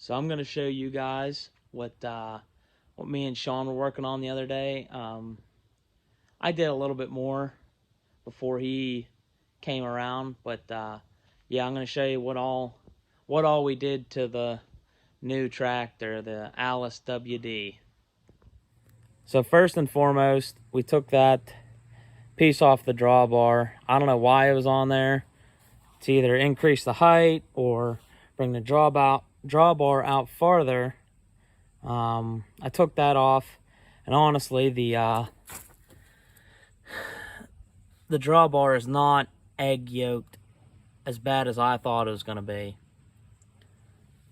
So I'm going to show you guys what me and Sean were working on the other day. I did a little bit more before he came around, but yeah, I'm going to show you what all we did to the new tractor, the Allis WD. So first and foremost, we took that piece off the drawbar. I don't know why it was on there. To either increase the height or bring the drawbar out farther. I took that off, and honestly, the drawbar is not egg yolked as bad as I thought it was going to be.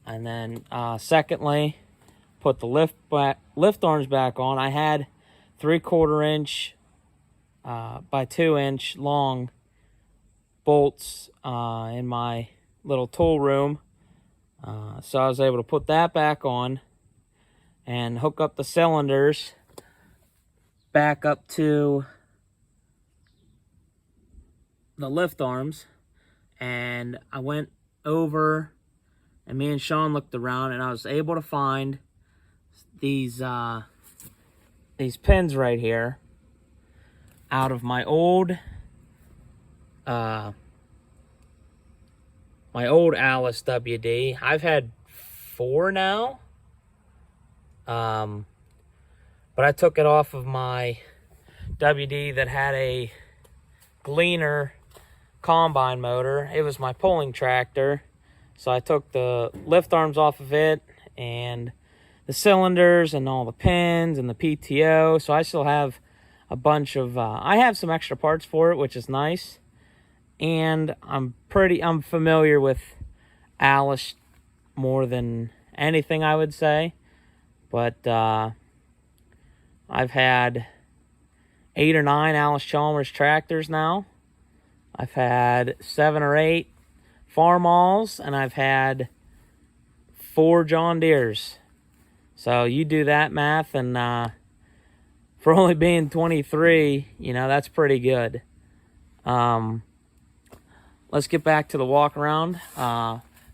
And then secondly, put the lift arms back on. I had 3/4 inch by 2 inch long bolts in my little tool room, so I was able to put that back on and hook up the cylinders back up to the lift arms. And I went over, and me and Sean looked around, and I was able to find these pins right here out of my old Allis WD. I've had 4 now, but I took it off of my WD that had a Gleaner combine motor. It was my pulling tractor, so I took the lift arms off of it and the cylinders and all the pins and the PTO. So I still have a bunch of I have some extra parts for it, which is nice. And I'm familiar with Allis more than anything, I would say. But I've had 8 or 9 Allis Chalmers tractors now. I've had 7 or 8 Farmalls, and I've had 4 John Deeres. So you do that math, and for only being 23, you know, that's pretty good. Let's get back to the walk around.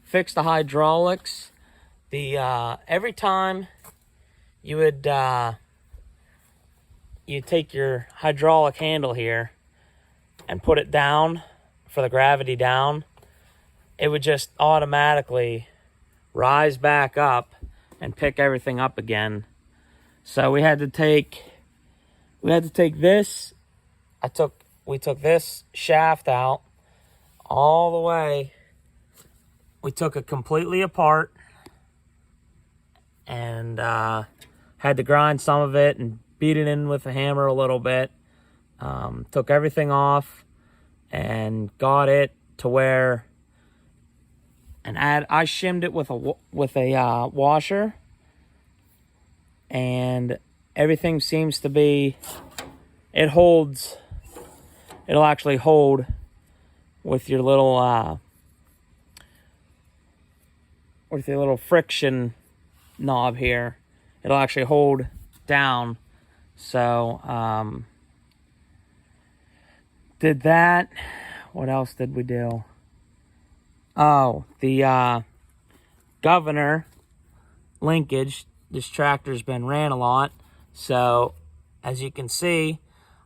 Fix the hydraulics. Every time you would you take your hydraulic handle here and put it down for the gravity down, it would just automatically rise back up and pick everything up again. So we had to take this. We took this shaft out all the way. We took it completely apart and had to grind some of it and beat it in with a hammer a little bit. Took everything off and got it to where, and I shimmed it with a washer, and everything seems to be, it'll actually hold with your little friction knob here. It'll actually hold down. So did that. What else did we do? Oh, the governor linkage. This tractor's been ran a lot, so as you can see,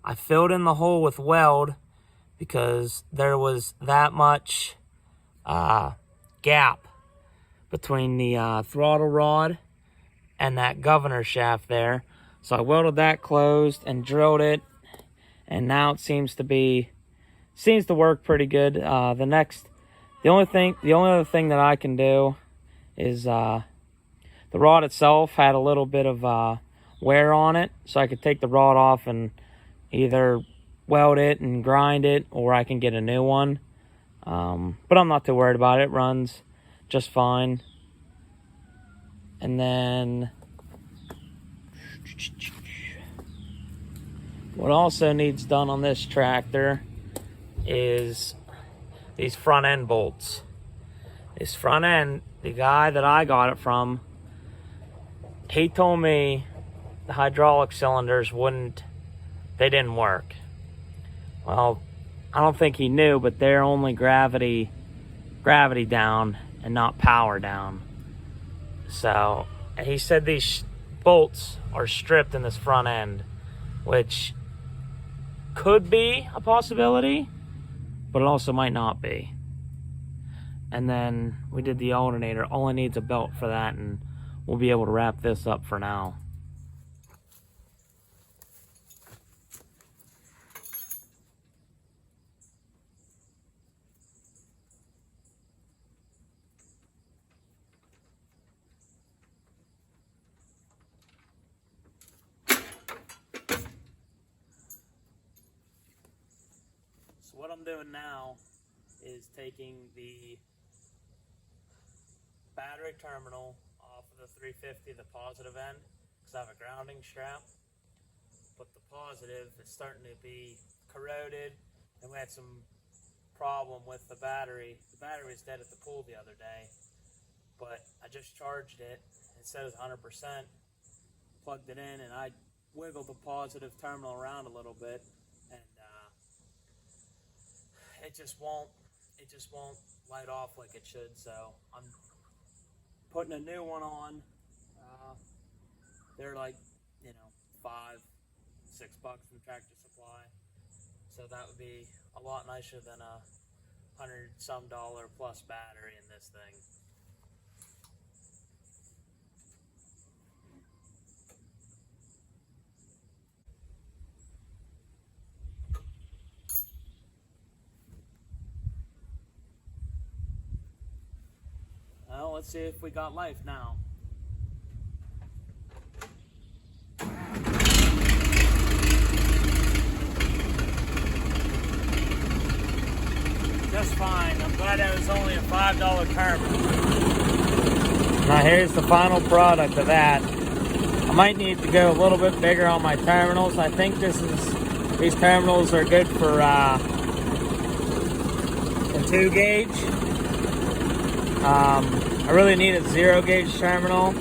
I filled in the hole with weld because there was that much gap between the throttle rod and that governor shaft there. So I welded that closed and drilled it, and now it seems to work pretty good. The only other thing that I can do is the rod itself had a little bit of wear on it, so I could take the rod off and either weld it and grind it, or I can get a new one. But I'm not too worried about it. It runs just fine. And then what also needs done on this tractor is these front end bolts. This front end, the guy that I got it from, he told me the hydraulic cylinders didn't work. Well, I don't think he knew, but they're only gravity down and not power down. So he said these bolts are stripped in this front end, which could be a possibility, but it also might not be. And then we did the alternator. All I need is a belt for that, and we'll be able to wrap this up for now. So what I'm doing now is taking the battery terminal off of the 350, the positive end, because I have a grounding strap. But the positive is starting to be corroded, and we had some problem with the battery. The battery was dead at the pool the other day, but I just charged it. It says 100%. Plugged it in, and I wiggled the positive terminal around a little bit, and it just won't light off like it should. So I'm putting a new one on. They're like, $5-6 from Tractor Supply. So that would be a lot nicer than a $100-some plus battery in this thing. Well, let's see if we got life now. Just fine. I'm glad that was only a $5 terminal. Now here's the final product of that. I might need to go a little bit bigger on my terminals. I think these terminals are good for a 2 gauge. I really need a 0 gauge terminal.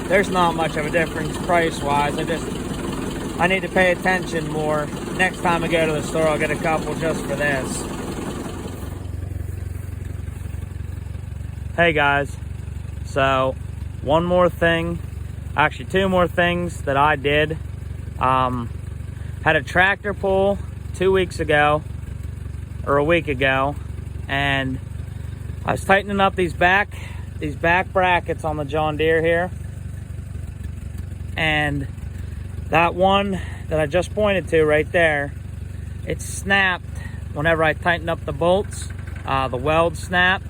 There's not much of a difference price-wise. I need to pay attention more. Next time I go to the store, I'll get a couple just for this. Hey guys, so one more thing, actually 2 more things that I did. Had a tractor pull 2 weeks ago, or a week ago, and I was tightening up these back brackets on the John Deere here, and that one that I just pointed to right there, it snapped whenever I tightened up the bolts. The weld snapped.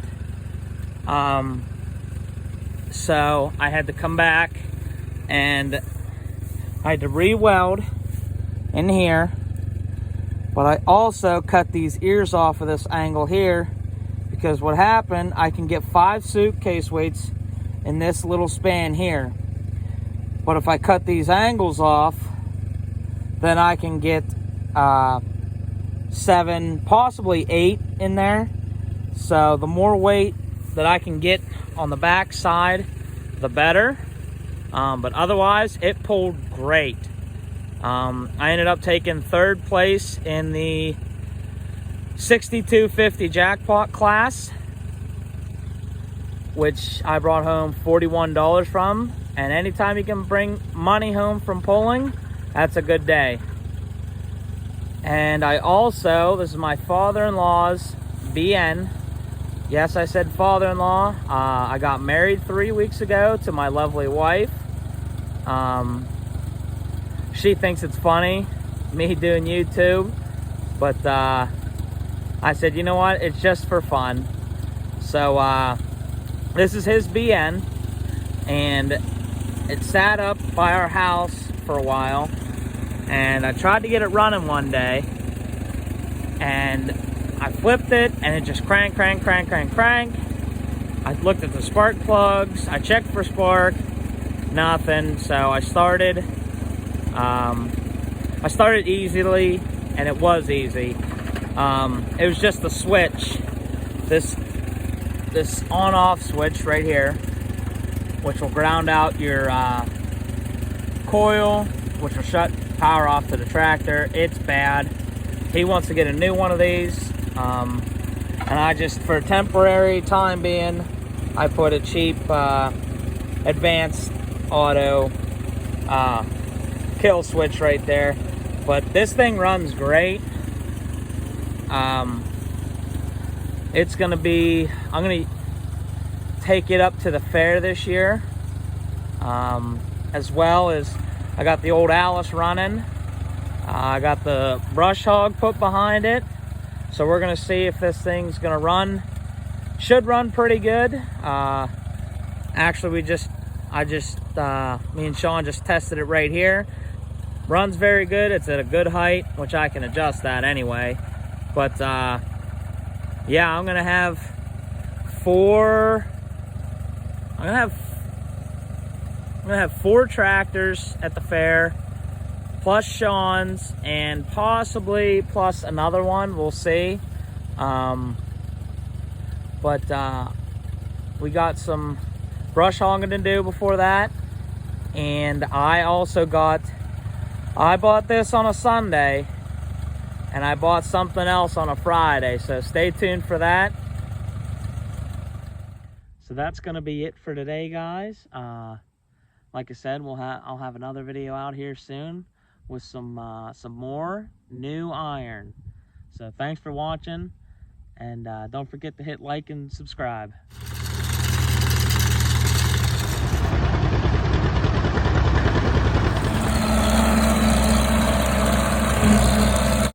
So I had to come back and I had to re-weld in here, but I also cut these ears off of this angle here, because what happened, I can get 5 suitcase weights in this little span here, but if I cut these angles off, then I can get 7, possibly 8 in there. So the more weight that I can get on the back side, the better. But otherwise, it pulled great. I ended up taking 3rd place in the 6250 jackpot class, which I brought home $41 from. And anytime you can bring money home from pulling, that's a good day. And I also, this is my father-in-law's BN. Yes, I said father-in-law. I got married 3 weeks ago to my lovely wife. She thinks it's funny, me doing YouTube. But I said, you know what? It's just for fun. So this is his BN. And it sat up by our house for a while. And I tried to get it running one day. And I flipped it, and it just crank, crank, crank, crank, crank. I looked at the spark plugs. I checked for spark. Nothing. So I started. I started easily, and it was easy. It was just the switch. This on-off switch right here, which will ground out your coil, which will shut power off to the tractor. It's bad. He wants to get a new one of these. And I just, for a temporary time being, I put a cheap advanced auto kill switch right there. But this thing runs great. It's gonna be, I'm gonna take it up to the fair this year, as well as I got the old Allis running. I got the brush hog put behind it, so we're gonna see if this thing's gonna run. Should run pretty good. Actually, me and Sean just tested it right here. Runs very good. It's at a good height, which I can adjust that anyway. But yeah, I'm gonna have four tractors at the fair, plus Sean's, and possibly plus another one. We'll see. But we got some brush hogging to do before that, and I bought this on a Sunday, and I bought something else on a Friday, so stay tuned for that. So that's gonna be it for today, guys. Like I said, I'll have another video out here soon with some more new iron. So thanks for watching, and don't forget to hit like and subscribe.